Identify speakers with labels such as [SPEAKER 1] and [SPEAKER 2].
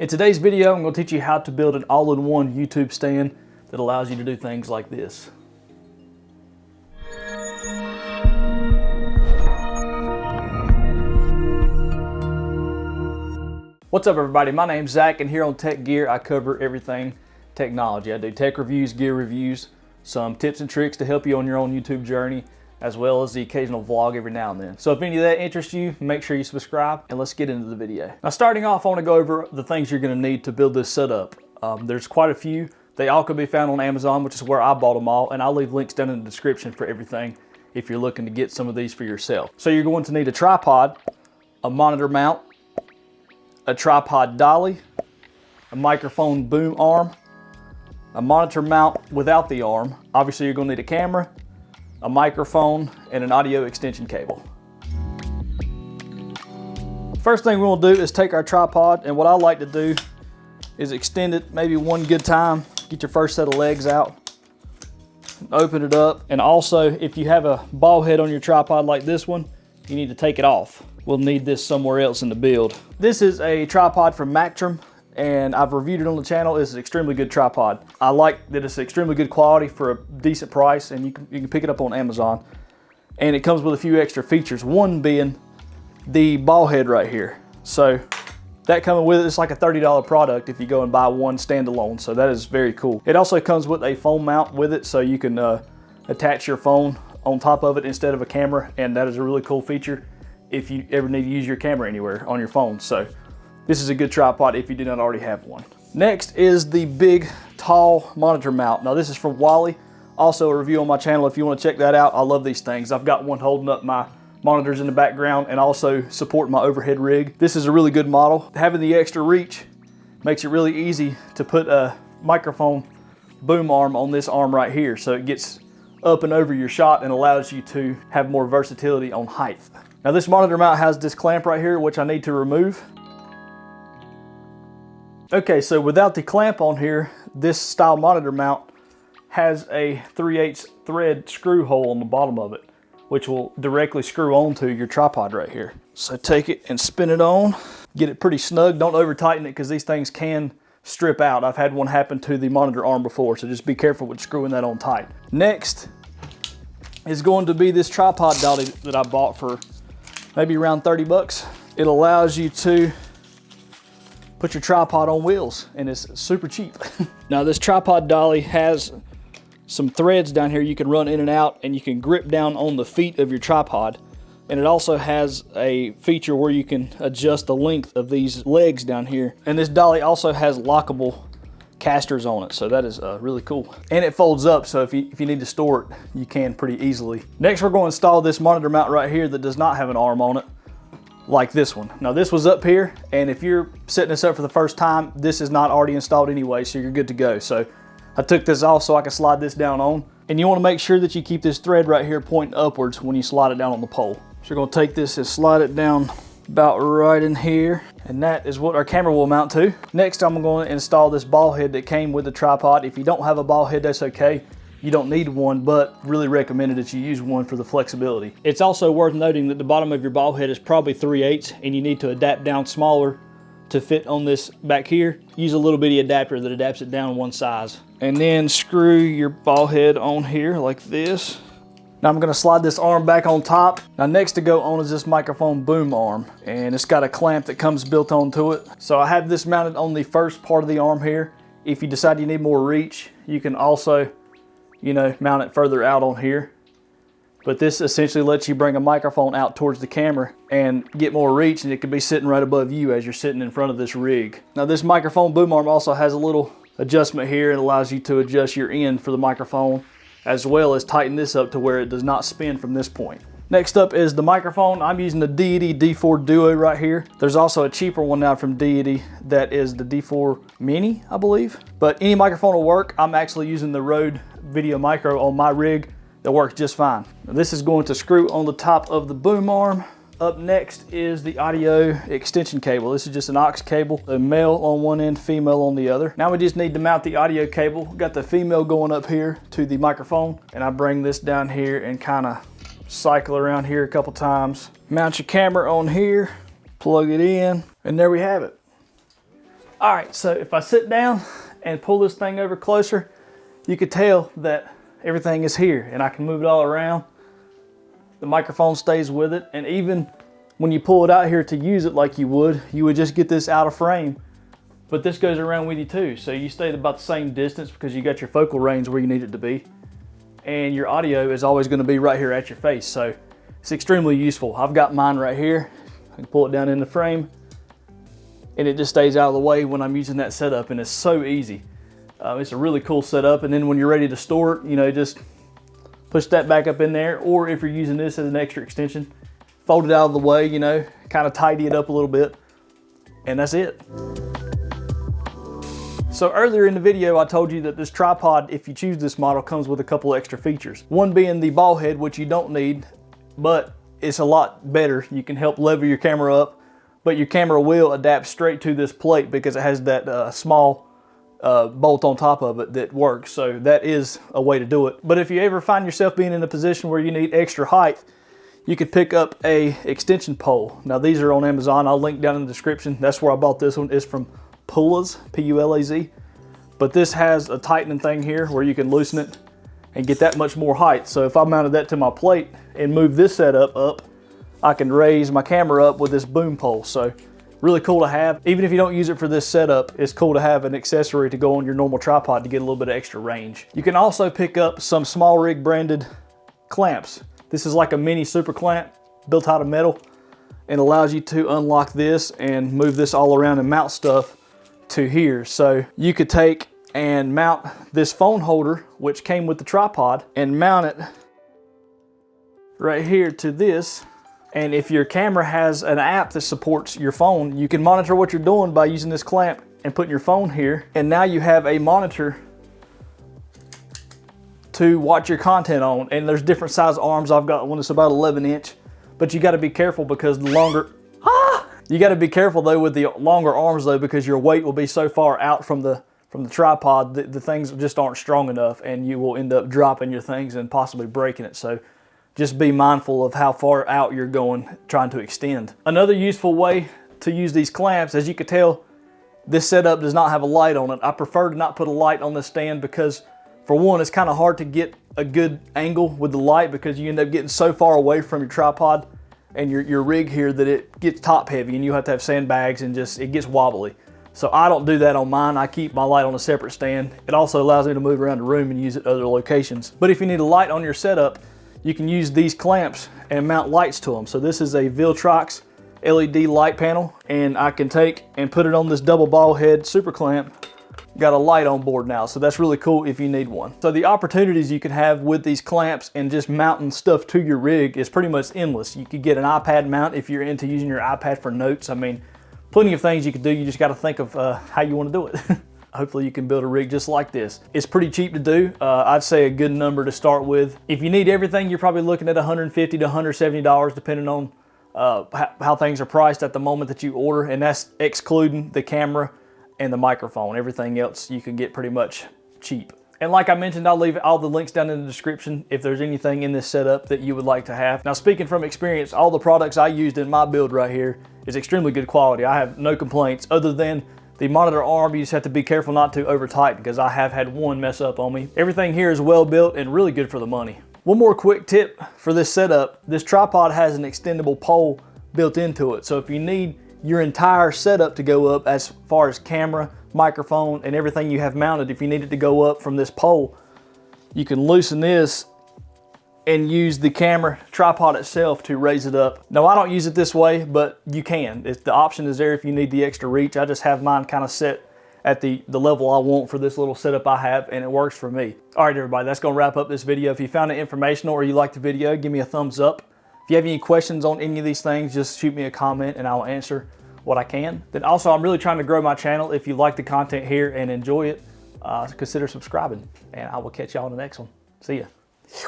[SPEAKER 1] In today's video, I'm going to teach you how to build an all-in-one YouTube stand that allows you to do things like this. What's up everybody, my name's Zach and here on Techgear I cover everything technology. I do tech reviews, gear reviews, some tips and tricks to help you on your own YouTube journey, as well as the occasional vlog every now and then. So if any of that interests you, make sure you subscribe and let's get into the video. Now starting off, I want to go over the things you're going to need to build this setup. There's quite a few. They all can be found on Amazon, which is where I bought them all, and I'll leave links down in the description for everything if you're looking to get some of these for yourself. So you're going to need a tripod, a monitor mount, a tripod dolly, a microphone boom arm, a monitor mount without the arm. Obviously you're going to need a camera, a microphone, and an audio extension cable. First thing we're going to do is take our tripod, and what I like to do is extend it maybe one good time, get your first set of legs out, open it up, and also if you have a ball head on your tripod like this one, you need to take it off. We'll need this somewhere else in the build. This is a tripod from Mactrum, and I've reviewed it on the channel. It's an extremely good tripod. I like that it's extremely good quality for a decent price, and you can pick it up on Amazon. And it comes with a few extra features, one being the ball head right here. So that coming with it's like a $30 product if you go and buy one standalone, so that is very cool. It also comes with a phone mount with it, so you can attach your phone on top of it instead of a camera, and that is a really cool feature if you ever need to use your camera anywhere on your phone. So this is a good tripod if you do not already have one. Next is the big, tall monitor mount. Now this is from Wally, also a review on my channel if you want to check that out. I love these things. I've got one holding up my monitors in the background and also support my overhead rig. This is a really good model. Having the extra reach makes it really easy to put a microphone boom arm on this arm right here, so it gets up and over your shot and allows you to have more versatility on height. Now this monitor mount has this clamp right here, which I need to remove. Okay, so without the clamp on here, this style monitor mount has a 3/8 thread screw hole on the bottom of it, which will directly screw onto your tripod right here. So take it and spin it on, get it pretty snug. Don't over tighten it because these things can strip out. I've had one happen to the monitor arm before, so just be careful with screwing that on tight. Next is going to be this tripod dolly that I bought for maybe around 30 bucks. It allows you to put your tripod on wheels, and it's super cheap. Now this tripod dolly has some threads down here you can run in and out, and you can grip down on the feet of your tripod. And it also has a feature where you can adjust the length of these legs down here. And this dolly also has lockable casters on it, so that is really cool. And it folds up, so if you need to store it, you can pretty easily. Next we're going to install this monitor mount right here that does not have an arm on it, like this one. Now this was up here, and if you're setting this up for the first time, this is not already installed anyway, so you're good to go. So I took this off so I can slide this down on, and you want to make sure that you keep this thread right here pointing upwards when you slide it down on the pole. So you're going to take this and slide it down about right in here, and that is what our camera will mount to. Next I'm going to install this ball head that came with the tripod. If you don't have a ball head, that's okay. You don't need one, but really recommended that you use one for the flexibility. It's also worth noting that the bottom of your ball head is probably 3/8, and you need to adapt down smaller to fit on this back here. Use a little bitty adapter that adapts it down one size. And then screw your ball head on here like this. Now I'm going to slide this arm back on top. Now next to go on is this microphone boom arm, and it's got a clamp that comes built onto it. So I have this mounted on the first part of the arm here. If you decide you need more reach, you can also, mount it further out on here. But this essentially lets you bring a microphone out towards the camera and get more reach, and it could be sitting right above you as you're sitting in front of this rig. Now this microphone boom arm also has a little adjustment here. It allows you to adjust your end for the microphone, as well as tighten this up to where it does not spin from this point. Next up is the microphone. I'm using the Deity D4 Duo right here. There's also a cheaper one now from Deity that is the D4 Mini, I believe. But any microphone will work. I'm actually using the Rode Video Micro on my rig that works just fine. Now this is going to screw on the top of the boom arm. Up next is the audio extension cable. This is just an aux cable, a male on one end, female on the other. Now we just need to mount the audio cable. Got the female going up here to the microphone, and I bring this down here and kind of cycle around here a couple times. Mount your camera on here, plug it in, and there we have it. All right, so if I sit down and pull this thing over closer, you could tell that everything is here and I can move it all around. The microphone stays with it, and even when you pull it out here to use it like you would just get this out of frame. But this goes around with you too, so you stay about the same distance because you got your focal range where you need it to be. And your audio is always going to be right here at your face, so it's extremely useful. I've got mine right here. I can pull it down in the frame, and it just stays out of the way when I'm using that setup, and it's so easy. It's a really cool setup, and then when you're ready to store it, you know, just push that back up in there, or if you're using this as an extra extension, fold it out of the way, you know, kind of tidy it up a little bit, and that's it. So earlier in the video, I told you that this tripod, if you choose this model, comes with a couple extra features. One being the ball head, which you don't need, but it's a lot better. You can help level your camera up, but your camera will adapt straight to this plate because it has that small bolt on top of it that works. So that is a way to do it. But if you ever find yourself being in a position where you need extra height, you could pick up a extension pole. Now these are on Amazon. I'll link down in the description. That's where I bought this one. It's from Pulaz, P-U-L-A-Z. But this has a tightening thing here where you can loosen it and get that much more height. So if I mounted that to my plate and move this setup up, I can raise my camera up with this boom pole. So really cool to have. Even if you don't use it for this setup, it's cool to have an accessory to go on your normal tripod to get a little bit of extra range. You can also pick up some Small Rig branded clamps. This is like a mini super clamp built out of metal and allows you to unlock this and move this all around and mount stuff to here. So you could take and mount this phone holder, which came with the tripod, and mount it right here to this. And if your camera has an app that supports your phone, you can monitor what you're doing by using this clamp and putting your phone here. And now you have a monitor to watch your content on. And there's different size arms. I've got one that's about 11 inch, but you gotta be careful because the longer, you gotta be careful though with the longer arms though, because your weight will be so far out from the tripod that the things just aren't strong enough and you will end up dropping your things and possibly breaking it. So just be mindful of how far out you're going trying to extend. Another useful way to use these clamps, as you can tell, this setup does not have a light on it. I prefer to not put a light on this stand because, for one, it's kind of hard to get a good angle with the light because you end up getting so far away from your tripod and your rig here that it gets top heavy and you have to have sandbags and just, it gets wobbly. So I don't do that on mine. I keep my light on a separate stand. It also allows me to move around the room and use it at other locations. But if you need a light on your setup, you can use these clamps and mount lights to them. So this is a Viltrox LED light panel, and I can take and put it on this double ball head super clamp. Got a light on board now, so that's really cool if you need one. So the opportunities you can have with these clamps and just mounting stuff to your rig is pretty much endless. You could get an iPad mount if you're into using your iPad for notes. I mean, plenty of things you could do. You just got to think of how you want to do it. Hopefully you can build a rig just like this. It's pretty cheap to do. I'd say a good number to start with. If you need everything, you're probably looking at $150 to $170 depending on how things are priced at the moment that you order, and that's excluding the camera and the microphone. Everything else you can get pretty much cheap. And like I mentioned, I'll leave all the links down in the description if there's anything in this setup that you would like to have. Now, speaking from experience, all the products I used in my build right here is extremely good quality. I have no complaints other than the monitor arm. You just have to be careful not to over tighten because I have had one mess up on me. Everything here is well built and really good for the money. One more quick tip for this setup. This tripod has an extendable pole built into it. So if you need your entire setup to go up as far as camera, microphone, and everything you have mounted, if you need it to go up from this pole, you can loosen this and use the camera tripod itself to raise it up. Now, I don't use it this way, but you can. The option is there if you need the extra reach. I just have mine kind of set at the level I want for this little setup I have, and it works for me. All right, everybody, that's gonna wrap up this video. If you found it informational or you liked the video, give me a thumbs up. If you have any questions on any of these things, just shoot me a comment and I'll answer what I can. Then also, I'm really trying to grow my channel. If you like the content here and enjoy it, consider subscribing, and I will catch y'all in the next one. See ya.